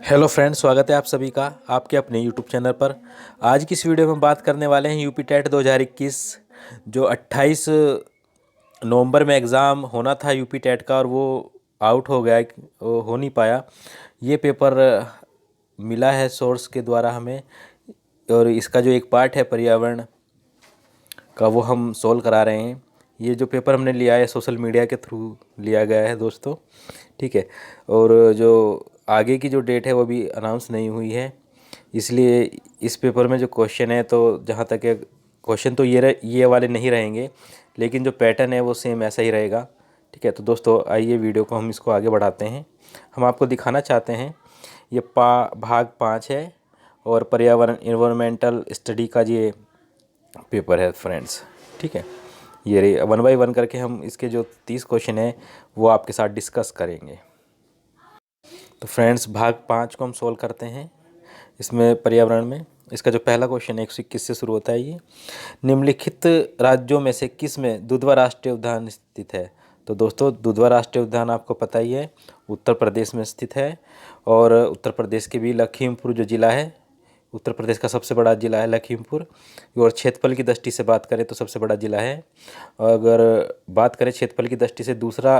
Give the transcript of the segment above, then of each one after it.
Hello friends, स्वागत है आप सभी का आपके अपने यूट्यूब चैनल पर। आज की इस वीडियो में बात करने वाले हैं यूपी टेट 2021 जो 28 नवंबर में एग्ज़ाम होना था यूपी टेट का, और वो आउट हो गया, वो हो नहीं पाया। ये पेपर मिला है सोर्स के द्वारा हमें, और इसका जो एक पार्ट है पर्यावरण का वो हम सोल्व करा रहे हैं। ये जो पेपर हमने लिया है सोशल मीडिया के थ्रू लिया गया है दोस्तों, ठीक है। और जो आगे की जो डेट है वो भी अनाउंस नहीं हुई है, इसलिए इस पेपर में जो क्वेश्चन है, तो जहाँ तक है क्वेश्चन तो ये वाले नहीं रहेंगे, लेकिन जो पैटर्न है वो सेम ऐसा ही रहेगा, ठीक है। तो दोस्तों आइए वीडियो को हम इसको आगे बढ़ाते हैं। हम आपको दिखाना चाहते हैं ये भाग 5 है, और पर्यावरण इन्वायरमेंटल स्टडी का ये पेपर है फ्रेंड्स, ठीक है। ये रही 1 बाय 1 करके हम इसके जो 30 क्वेश्चन है वो आपके साथ डिस्कस करेंगे। तो फ्रेंड्स भाग 5 को हम सोल्व करते हैं। इसमें पर्यावरण में इसका जो पहला क्वेश्चन है 121 से शुरू होता है। ये निम्नलिखित राज्यों में से किस में दुधवा राष्ट्रीय उद्यान स्थित है? तो दोस्तों दुधवा राष्ट्रीय उद्यान आपको पता ही है, उत्तर प्रदेश में स्थित है। और उत्तर प्रदेश के भी लखीमपुर जो ज़िला है, उत्तर प्रदेश का सबसे बड़ा ज़िला है लखीमपुर। और क्षेत्रफल की दृष्टि से बात करें तो सबसे बड़ा ज़िला है। और अगर बात करें क्षेत्रफल की दृष्टि से दूसरा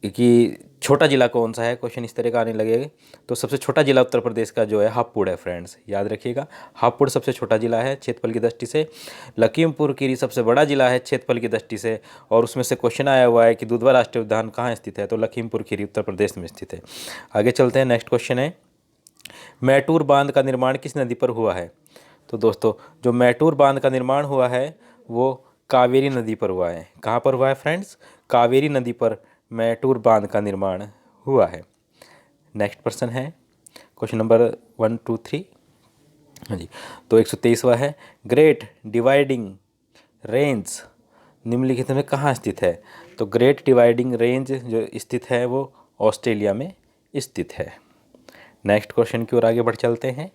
कि छोटा ज़िला कौन सा है, क्वेश्चन इस तरह का आने लगेगा, तो सबसे छोटा ज़िला उत्तर प्रदेश का जो है हापुड़ है फ्रेंड्स, याद रखिएगा। हापुड़ सबसे छोटा ज़िला है क्षेत्रफल की दृष्टि से। लखीमपुर खीरी सबसे बड़ा ज़िला है क्षेत्रफल की दृष्टि से, और उसमें से क्वेश्चन आया हुआ है कि दुधवा राष्ट्रीय उद्यान कहाँ स्थित है, तो लखीमपुर खीरी उत्तर प्रदेश में स्थित है। आगे चलते हैं, नेक्स्ट क्वेश्चन है मैटूर बांध का निर्माण किस नदी पर हुआ है? तो दोस्तों जो मैटूर बांध का निर्माण हुआ है वो कावेरी नदी पर हुआ है। कहाँ पर हुआ है फ्रेंड्स? कावेरी नदी पर मैटूर बांध का निर्माण हुआ है। नेक्स्ट प्रश्न है क्वेश्चन नंबर 1 2 3। हाँ जी, तो 123वां है ग्रेट डिवाइडिंग रेंज निम्नलिखित में कहाँ स्थित है? तो ग्रेट डिवाइडिंग रेंज जो स्थित है वो ऑस्ट्रेलिया में स्थित है। नेक्स्ट क्वेश्चन की ओर आगे बढ़ चलते हैं।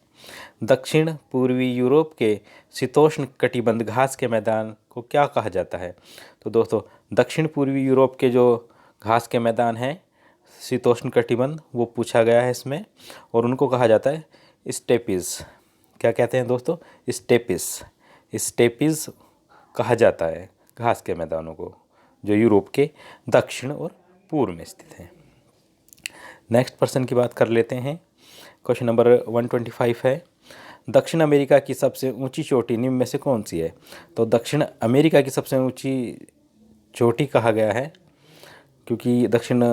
दक्षिण पूर्वी यूरोप के शीतोष्ण कटिबंध घास के मैदान को क्या कहा जाता है? तो दोस्तों दक्षिण पूर्वी यूरोप के जो घास के मैदान हैं शीतोष्ण कटिबंध, वो पूछा गया है इसमें, और उनको कहा जाता है स्टेपिस। क्या कहते हैं दोस्तों? स्टेपिस। स्टेपिस कहा जाता है घास के मैदानों को जो यूरोप के दक्षिण और पूर्व में स्थित हैं। नेक्स्ट प्रश्न की बात कर लेते हैं। क्वेश्चन नंबर 125 है दक्षिण अमेरिका की सबसे ऊंची चोटी निम्न में से कौन सी है? तो दक्षिण अमेरिका की सबसे ऊंची चोटी कहा गया है क्योंकि दक्षिण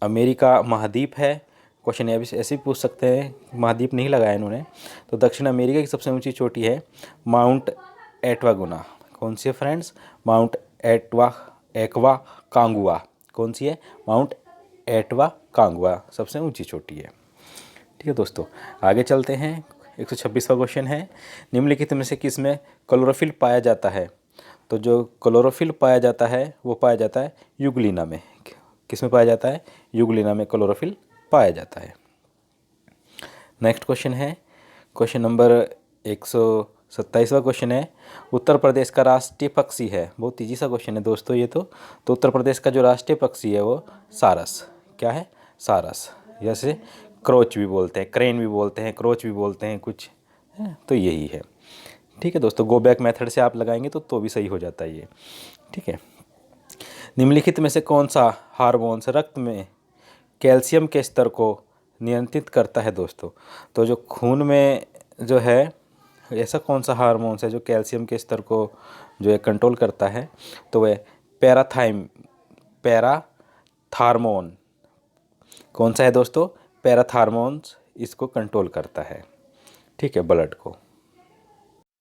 अमेरिका महाद्वीप है। क्वेश्चन ऐसे भी पूछ सकते हैं, महाद्वीप नहीं लगाया इन्होंने। तो दक्षिण अमेरिका की सबसे ऊंची चोटी है माउंट एटवागुना। कौन सी है फ्रेंड्स? Mount aqua कांगुआ। कौन सी है? माउंट एटवा कांगुआ सबसे ऊंची चोटी है, ठीक है दोस्तों। आगे चलते हैं। 126वां क्वेश्चन है निम्नलिखित में से किस में क्लोरोफिल पाया जाता है? तो जो क्लोरोफिल पाया जाता है वो पाया जाता है यूग्लिना में। किस में पाया जाता है? यूग्लिना में क्लोरोफिल पाया जाता है। नेक्स्ट क्वेश्चन है क्वेश्चन नंबर 127वां क्वेश्चन है उत्तर प्रदेश का राष्ट्रीय पक्षी है। बहुत ईजी सा क्वेश्चन है दोस्तों ये तो उत्तर प्रदेश का जो राष्ट्रीय पक्षी है वो सारस। क्या है? सारस। जैसे क्रोच भी बोलते हैं, क्रेन भी बोलते हैं, क्रोच भी बोलते हैं कुछ है, तो यही है, ठीक है दोस्तों। गो बैक मेथड से आप लगाएंगे तो भी सही हो जाता है ये, ठीक है। निम्नलिखित में से कौन सा हार्मोन्स रक्त में कैल्शियम के स्तर को नियंत्रित करता है दोस्तों? तो जो खून में जो है ऐसा कौन सा हार्मोन्स है जो कैल्शियम के स्तर को जो है कंट्रोल करता है? तो वह पैराथार्मोन। कौन सा है दोस्तों? पैराथार्मोन्स इसको कंट्रोल करता है, ठीक है, ब्लड को,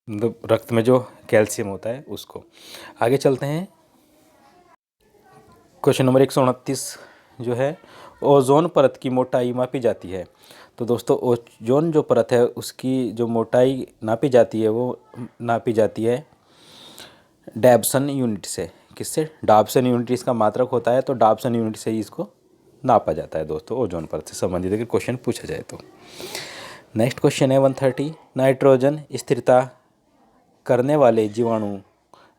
मतलब रक्त में जो कैल्शियम होता है उसको। आगे चलते हैं। क्वेश्चन नंबर 129 जो है ओजोन परत की मोटाई मापी जाती है। तो दोस्तों ओजोन जो परत है उसकी जो मोटाई नापी जाती है वो नापी जाती है डॉब्सन यूनिट से। किससे? डॉब्सन यूनिट इसका मात्रक होता है, तो डॉब्सन यूनिट से ही इसको नापा जाता है दोस्तों ओजोन परत से संबंधित अगर क्वेश्चन पूछा जाए तो। नेक्स्ट क्वेश्चन है 130 नाइट्रोजन स्थिरता करने वाले जीवाणु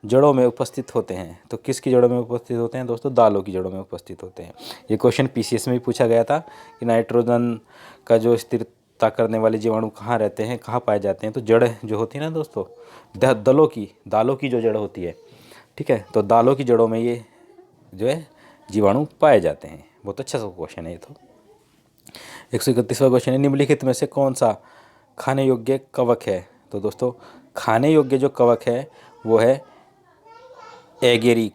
जड़ों में उपस्थित होते हैं। तो किसकी जड़ों में उपस्थित होते हैं दोस्तों? दालों की जड़ों में उपस्थित होते हैं। ये क्वेश्चन पीसीएस में भी पूछा गया था कि नाइट्रोजन का जो स्थिरता करने वाले जीवाणु कहाँ रहते हैं, कहाँ पाए जाते हैं? तो जड़ जो होती है ना दोस्तों, दालों की जो जड़ होती है, ठीक है, तो दालों की जड़ों में ये जो है जीवाणु पाए जाते हैं। बहुत अच्छा सा क्वेश्चन है ये। तो 131वां क्वेश्चन है, निम्नलिखित में से कौन सा खाने योग्य कवक है? तो दोस्तों खाने योग्य जो कवक है वो है एगेरिक्स।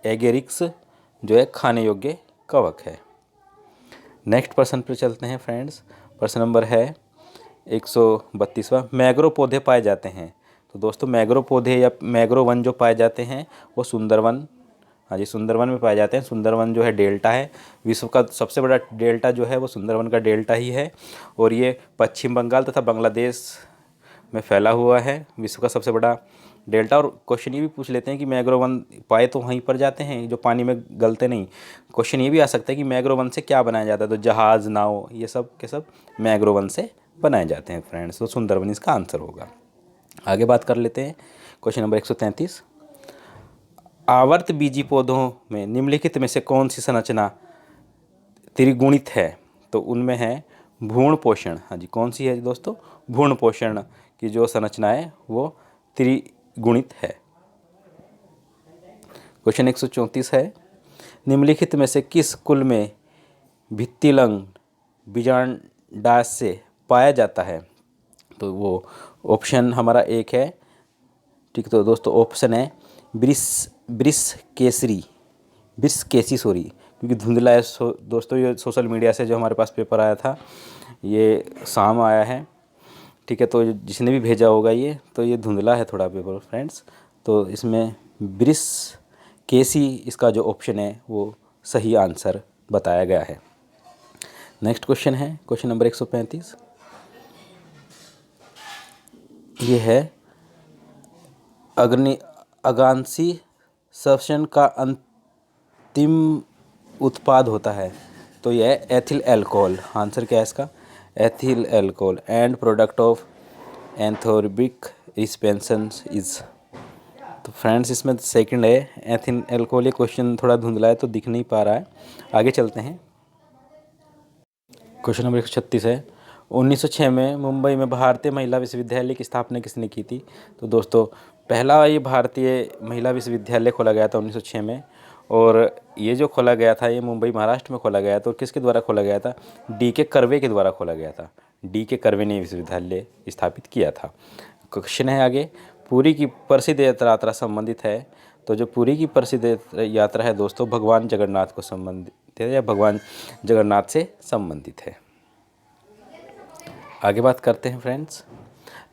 एगेरिक्स जो है खाने योग्य कवक है। नेक्स्ट प्रश्न पर चलते हैं फ्रेंड्स। प्रश्न नंबर है 132वां, मैंग्रोव पौधे पाए जाते हैं। तो दोस्तों मैंग्रोव पौधे या मैंग्रोव वन जो पाए जाते हैं वो सुंदरवन, हाँ जी, सुंदरवन में पाए जाते हैं। सुंदरवन जो है डेल्टा है, विश्व का सबसे बड़ा डेल्टा जो है वो सुंदरवन का डेल्टा ही है, और ये पश्चिम बंगाल तथा बांग्लादेश में फैला हुआ है, विश्व का सबसे बड़ा डेल्टा। और क्वेश्चन ये भी पूछ लेते हैं कि मैंग्रोव वन पाए तो वहीं पर जाते हैं जो पानी में गलते नहीं। क्वेश्चन ये भी आ सकता है कि मैंग्रोव वन से क्या बनाया जाता है? तो जहाज़, नाव, ये सब के सब मैंग्रोव वन से बनाए जाते हैं फ्रेंड्स। तो सुंदरवन इसका आंसर होगा। आगे बात कर लेते हैं क्वेश्चन नंबर 133, आवर्त बीजी पौधों में निम्नलिखित में से कौन सी संरचना त्रिगुणित है? तो उनमें है भ्रूण पोषण। हाँ जी, कौन सी है दोस्तों? भ्रूण पोषण की जो संरचना है वो त्रिगुणित है। क्वेश्चन 134 है, निम्नलिखित में से किस कुल में भित्तिलंग बीजांडासे पाया जाता है? तो वो ऑप्शन हमारा एक है, ठीक। तो दोस्तों ऑप्शन है ब्रिस्केसी, क्योंकि धुंधला है। दोस्तों ये सोशल मीडिया से जो हमारे पास पेपर आया था ये शाम आया है, ठीक है। तो जिसने भी भेजा होगा ये, तो ये धुंधला है थोड़ा पेपर फ्रेंड्स। तो इसमें ब्रिस्केसी इसका जो ऑप्शन है वो सही आंसर बताया गया है। नेक्स्ट क्वेश्चन है क्वेश्चन नंबर 135, ये है अगांसी सब्सटेंस का अंतिम उत्पाद होता है। तो यह है एथिल अल्कोहल। आंसर क्या है इसका? Ethyl alcohol end product of anaerobic respiration is. तो फ्रेंड्स इसमें सेकंड है एथिल अल्कोहल। ये क्वेश्चन थोड़ा धुंधला है तो दिख नहीं पा रहा है। आगे चलते हैं। क्वेश्चन नंबर 136 है, 1906 में मुंबई में भारतीय महिला विश्वविद्यालय की स्थापना किसने की थी? तो दोस्तों पहला ये भारतीय महिला विश्वविद्यालय खोला गया था 1906 में, और ये जो खोला गया था ये मुंबई महाराष्ट्र में खोला गया था। और किसके द्वारा खोला गया था? D.K. कर्वे के द्वारा खोला गया था। D.K. कर्वे ने विश्वविद्यालय स्थापित किया था। क्वेश्चन है आगे, पुरी की प्रसिद्ध यात्रा संबंधित है। तो जो पुरी की प्रसिद्ध यात्रा है दोस्तों भगवान जगन्नाथ को संबंधित है या भगवान जगन्नाथ से संबंधित है। आगे बात करते हैं फ्रेंड्स,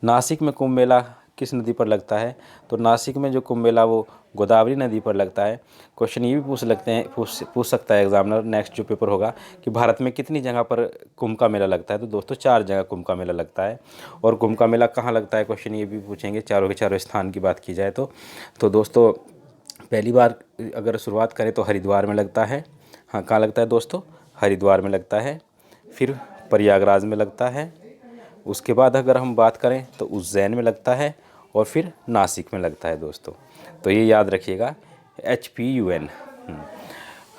नासिक में कुंभ मेला किस नदी पर लगता है? तो नासिक में जो कुंभ मेला वो गोदावरी नदी पर लगता है। क्वेश्चन ये भी पूछ सकता है एग्जामिनर नेक्स्ट जो पेपर होगा कि भारत में कितनी जगह पर कुंभ का मेला लगता है? तो दोस्तों 4 जगह कुंभ का मेला लगता है। और कुंभ का मेला कहाँ लगता है? क्वेश्चन ये भी पूछेंगे चारों के चारों स्थान की बात की जाए तो दोस्तों पहली बार अगर शुरुआत करें तो हरिद्वार में लगता है। हाँ, कहाँ लगता है दोस्तों? हरिद्वार में लगता है। फिर प्रयागराज में लगता है। उसके बाद अगर हम बात करें तो उज्जैन में लगता है, और फिर नासिक में लगता है दोस्तों। तो ये याद रखिएगा HPUN,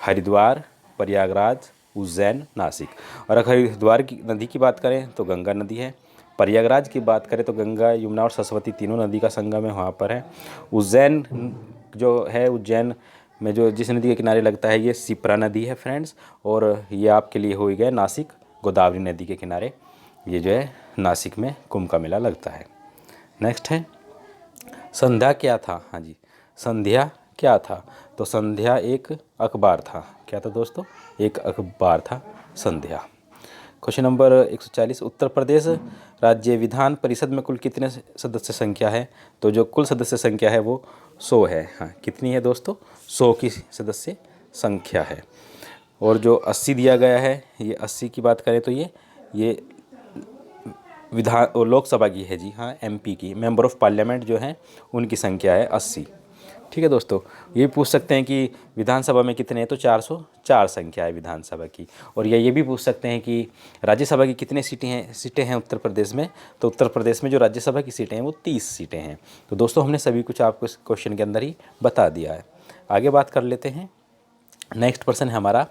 हरिद्वार, प्रयागराज, उज्जैन, नासिक। और अगर हरिद्वार की नदी की बात करें तो गंगा नदी है। प्रयागराज की बात करें तो गंगा, यमुना और सरस्वती तीनों नदी का संगम है, वहाँ पर है। उज्जैन जो है, उज्जैन में जो जिस नदी के किनारे लगता है ये शिप्रा नदी है फ्रेंड्स। और ये आपके लिए हो गया नासिक, गोदावरी नदी के किनारे ये जो है नासिक में कुंभ का मेला लगता है। नेक्स्ट है संध्या क्या था? हाँ जी, संध्या क्या था? तो संध्या एक अखबार था। क्या था दोस्तों? एक अखबार था संध्या। क्वेश्चन नंबर 140, उत्तर प्रदेश राज्य विधान परिषद में कुल कितने सदस्य संख्या है? तो जो कुल सदस्य संख्या है वो 100 है। हाँ, कितनी है दोस्तों? 100 की सदस्य संख्या है। और जो 80 दिया गया है, ये 80 की बात करें तो ये विधान और लोकसभा की है जी, हाँ, MP की मेंबर ऑफ पार्लियामेंट जो हैं उनकी संख्या है 80, ठीक है दोस्तों, ये पूछ सकते हैं कि विधानसभा में कितने हैं, तो 404 संख्या है विधानसभा की। और ये भी पूछ सकते हैं कि राज्यसभा की कितने सीटें हैं उत्तर प्रदेश में, तो उत्तर प्रदेश में जो राज्यसभा की सीटें हैं वो 30 सीटें हैं। तो दोस्तों हमने सभी कुछ आपको इस क्वेश्चन के अंदर ही बता दिया है। आगे बात कर लेते हैं। नेक्स्ट प्रश्न है हमारा,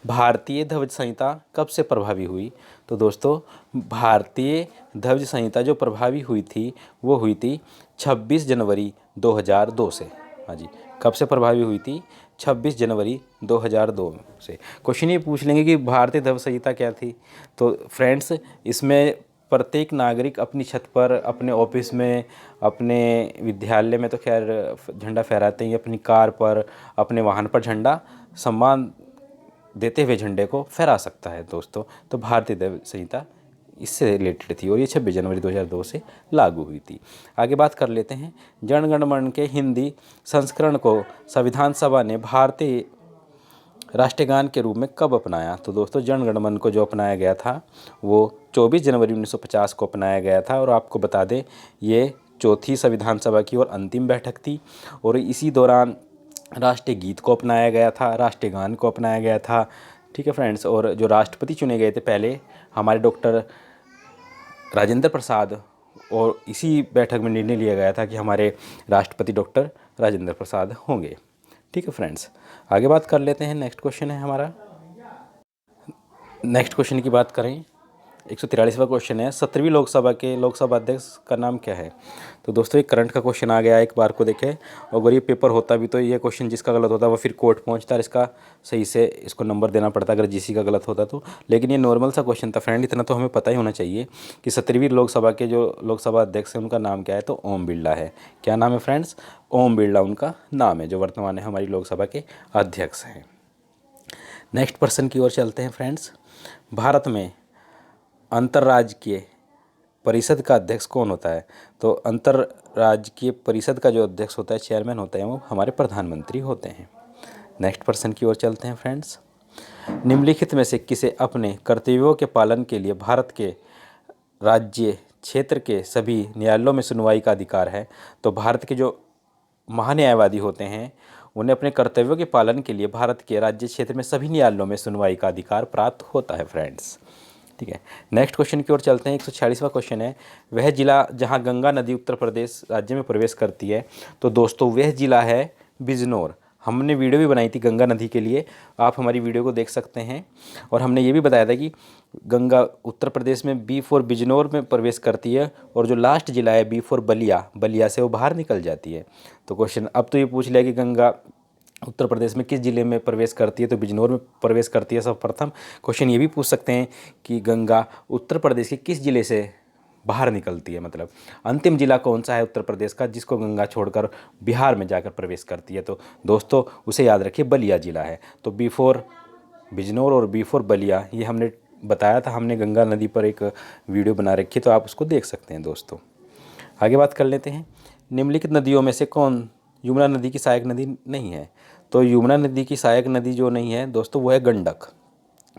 भारतीय ध्वज संहिता कब से प्रभावी हुई। तो दोस्तों भारतीय ध्वज संहिता जो प्रभावी हुई थी वो हुई थी 26 जनवरी 2002 से। हाँ जी, कब से प्रभावी हुई थी, 26 जनवरी 2002 से। क्वेश्चन ये पूछ लेंगे कि भारतीय ध्वज संहिता क्या थी। तो फ्रेंड्स इसमें प्रत्येक नागरिक अपनी छत पर, अपने ऑफिस में, अपने विद्यालय में तो खैर झंडा फहराते हैं, अपनी कार पर, अपने वाहन पर झंडा सम्मान देते हुए झंडे को फहरा सकता है दोस्तों। तो भारतीय ध्वज संहिता इससे रिलेटेड थी और ये 26 जनवरी 2002 से लागू हुई थी। आगे बात कर लेते हैं, जन गण मन के हिंदी संस्करण को संविधान सभा ने भारतीय राष्ट्रगान के रूप में कब अपनाया। तो दोस्तों जन गण मन को जो अपनाया गया था वो 24 जनवरी 1950 को अपनाया गया था। और आपको बता दें ये चौथी संविधान सभा की और अंतिम बैठक थी और इसी दौरान राष्ट्रीय गीत को अपनाया गया था, राष्ट्रीय गान को अपनाया गया था। ठीक है फ्रेंड्स, और जो राष्ट्रपति चुने गए थे पहले हमारे डॉक्टर राजेंद्र प्रसाद, और इसी बैठक में निर्णय लिया गया था कि हमारे राष्ट्रपति डॉक्टर राजेंद्र प्रसाद होंगे। ठीक है फ्रेंड्स, आगे बात कर लेते हैं। नेक्स्ट क्वेश्चन है हमारा, नेक्स्ट क्वेश्चन की बात करें 143वां क्वेश्चन है, 17वीं लोकसभा के लोकसभा अध्यक्ष का नाम क्या है। तो दोस्तों एक करंट का क्वेश्चन आ गया, एक बार को देखें। और अगर ये पेपर होता भी तो ये क्वेश्चन जिसका गलत होता वो फिर कोर्ट पहुंचता और इसका सही से इसको नंबर देना पड़ता अगर जिसी का गलत होता तो। लेकिन ये नॉर्मल सा क्वेश्चन था फ्रेंड, इतना तो हमें पता ही होना चाहिए कि 17वीं लोकसभा के जो लोकसभा अध्यक्ष हैं उनका नाम क्या है। तो ओम बिरला है। क्या नाम है फ्रेंड्स, ओम बिरला उनका नाम है, जो वर्तमान में हमारी लोकसभा के अध्यक्ष हैं। नेक्स्ट प्रश्न की ओर चलते हैं फ्रेंड्स। भारत में अंतर्राज्यीय परिषद का अध्यक्ष कौन होता है। तो अंतर्राज्यीय परिषद का जो अध्यक्ष होता है, चेयरमैन होता है, वो हमारे प्रधानमंत्री होते हैं। नेक्स्ट प्रश्न की ओर चलते हैं फ्रेंड्स। निम्नलिखित में से किसे अपने कर्तव्यों के पालन के लिए भारत के राज्य क्षेत्र के सभी न्यायालयों में सुनवाई का अधिकार है। तो भारत के जो महान्यायवादी होते हैं उन्हें अपने कर्तव्यों के पालन के लिए भारत के राज्य क्षेत्र में सभी न्यायालयों में सुनवाई का अधिकार प्राप्त होता है फ्रेंड्स। ठीक है, नेक्स्ट क्वेश्चन की ओर चलते हैं। 146वां क्वेश्चन है, वह जिला जहां गंगा नदी उत्तर प्रदेश राज्य में प्रवेश करती है। तो दोस्तों वह जिला है बिजनौर। हमने वीडियो भी बनाई थी गंगा नदी के लिए, आप हमारी वीडियो को देख सकते हैं। और हमने ये भी बताया था कि गंगा उत्तर प्रदेश में बी फॉर बिजनौर में प्रवेश करती है और जो लास्ट जिला है बी फॉर बलिया, बलिया से वो बाहर निकल जाती है। तो क्वेश्चन अब तो ये पूछ लिया कि गंगा उत्तर प्रदेश में किस जिले में प्रवेश करती है। तो बिजनौर में प्रवेश करती है सर्वप्रथम। क्वेश्चन ये भी पूछ सकते हैं कि गंगा उत्तर प्रदेश के किस जिले से बाहर निकलती है, मतलब अंतिम जिला कौन सा है उत्तर प्रदेश का जिसको गंगा छोड़कर बिहार में जाकर प्रवेश करती है। तो दोस्तों उसे याद रखिए, बलिया जिला है। तो बी फॉर बिजनौर और बी फॉर बलिया ये हमने बताया था, हमने गंगा नदी पर एक वीडियो बना रखी, तो आप उसको देख सकते हैं दोस्तों। आगे बात कर लेते हैं। निम्नलिखित नदियों में से कौन यमुना नदी की सहायक नदी नहीं है। तो यमुना नदी की सहायक नदी जो नहीं है दोस्तों वो है गंडक।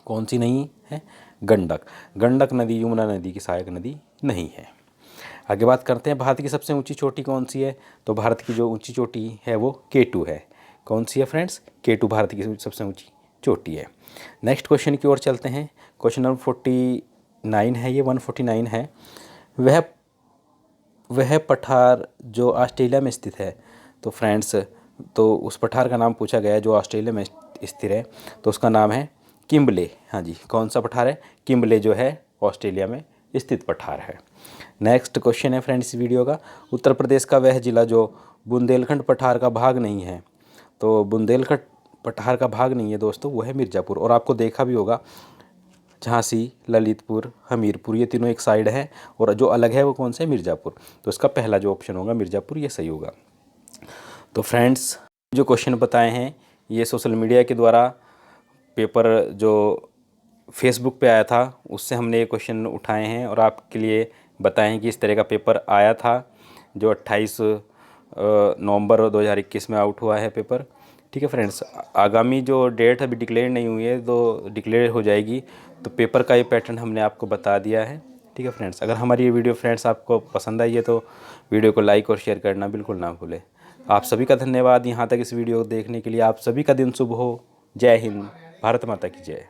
कौन सी नहीं है, गंडक। गंडक नदी यमुना नदी की सहायक नदी नहीं है। आगे बात करते हैं, भारत की सबसे ऊंची चोटी कौन सी है। तो भारत की जो ऊंची चोटी है वो K2 है। कौन सी है फ्रेंड्स, K2 भारत की सबसे ऊंची चोटी है। नेक्स्ट क्वेश्चन की ओर चलते हैं। क्वेश्चन नंबर 49 है, ये 149 है। वह पठार जो ऑस्ट्रेलिया में स्थित है। तो फ्रेंड्स तो उस पठार का नाम पूछा गया है जो ऑस्ट्रेलिया में स्थित है, तो उसका नाम है किम्बले। हाँ जी, कौन सा पठार है, किम्बले जो है ऑस्ट्रेलिया में स्थित पठार है। नेक्स्ट क्वेश्चन है फ्रेंड्स वीडियो का, उत्तर प्रदेश का वह जिला जो बुंदेलखंड पठार का भाग नहीं है। तो बुंदेलखंड पठार का भाग नहीं है दोस्तों, वो है मिर्ज़ापुर। और आपको देखा भी होगा झांसी, ललितपुर, हमीरपुर ये तीनों एक साइड है और जो अलग है वो कौन सा है, मिर्ज़ापुर। तो इसका पहला जो ऑप्शन होगा मिर्ज़ापुर, ये सही होगा। तो फ्रेंड्स जो क्वेश्चन बताए हैं ये सोशल मीडिया के द्वारा पेपर जो फेसबुक पे आया था उससे हमने ये क्वेश्चन उठाए हैं और आपके लिए बताए हैं कि इस तरह का पेपर आया था जो 28 नवंबर 2021 में आउट हुआ है पेपर। ठीक है फ्रेंड्स, आगामी जो डेट अभी डिक्लेयर नहीं हुई है तो डिक्लेयर हो जाएगी। तो पेपर का ये पैटर्न हमने आपको बता दिया है। ठीक है फ्रेंड्स, अगर हमारी ये वीडियो फ्रेंड्स आपको पसंद आई है तो वीडियो को लाइक और शेयर करना बिल्कुल ना भूलें। आप सभी का धन्यवाद यहाँ तक इस वीडियो को देखने के लिए। आप सभी का दिन शुभ हो। जय हिंद। भारत माता की जय।